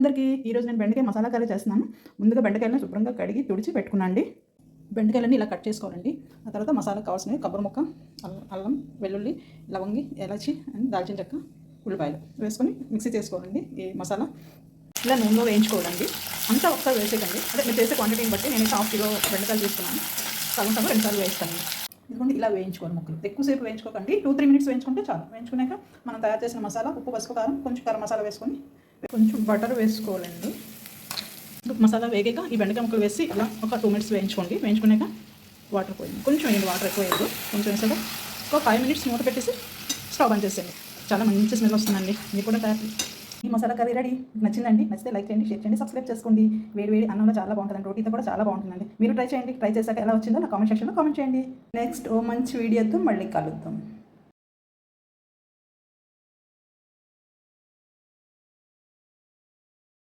అందరికీ ఈరోజు నేను బెండకాయ మసాలా కర్రీ చేస్తున్నాను. ముందుగా బెండకాయలను శుభ్రంగా కడిగి తుడిచి పెట్టుకున్నాండి. బెండకాయలన్నీ ఇలా కట్ చేసుకోవాలండి. ఆ తర్వాత మసాలాకు కావాల్సినవి కొబ్బరి ముక్క, అల్లం, వెల్లుల్లి, లవంగి, ఇలాచి అండ్ దాల్చిన చెక్క, ఉల్లిపాయలు వేసుకొని మిక్సీ చేసుకోవాలండి. ఈ మసాలా ఇలా నూనెలో వేయించుకోవాలండి. అంతా ఒకసారి వేసేయండి. అదే మీరు చేసే క్వాంటిటీని బట్టి నేను 1/2 కిలో బెండకాయలు తీసుకున్నాను. సగం 2 సార్లు వేస్తాను. ఎందుకంటే ఇలా వేయించుకోవాలి ముక్కలు. ఎక్కువసేపు వేయించుకోకండి. 2-3 మినిట్స్ వేయించుకుంటే చాలు. వేయించుకున్నాక మనం తయారు చేసిన మసాలా, ఉప్పు, పసుపు, కారం, కొంచెం గరం మసాలా వేసుకొని కొంచెం బటర్ వేసుకోవాలండి. మసాలా వేగాక ఈ బెండకాయ ముక్కలు వేసి ఇలా ఒక 2 మినిట్స్ వేయించుకోండి. వేయించుకున్నాక వాటర్ పోయింది, కొంచెం వేయండి, వాటర్ ఎక్కువ వేయద్దు, కొంచెం వేసాక ఒక 5 మినిట్స్ మూత పెట్టేసి స్టవ్ ఆన్ చేసేయండి. చాలా మంచి స్మెల్ వస్తుందండి. మీరు కూడా తయారు ఈ మసాలా కర్రీ రెడీ. నచ్చిందండి? నచ్చితే లైక్ చేయండి, షేర్ చేయండి, సబ్స్క్రైబ్ చేసుకోండి. వేడి వేడి అన్నంలో చాలా బాగుంటుందండి. రోటీతో కూడా చాలా బాగుంటుందండి. మీరు ట్రై చేయండి. ట్రై చేశాక ఎలా వచ్చిందో నా కామెంట్ సెక్షన్లో కామెంట్ చేయండి. నెక్స్ట్ మంచి వీడియోతో మళ్ళీ కలుద్దాం.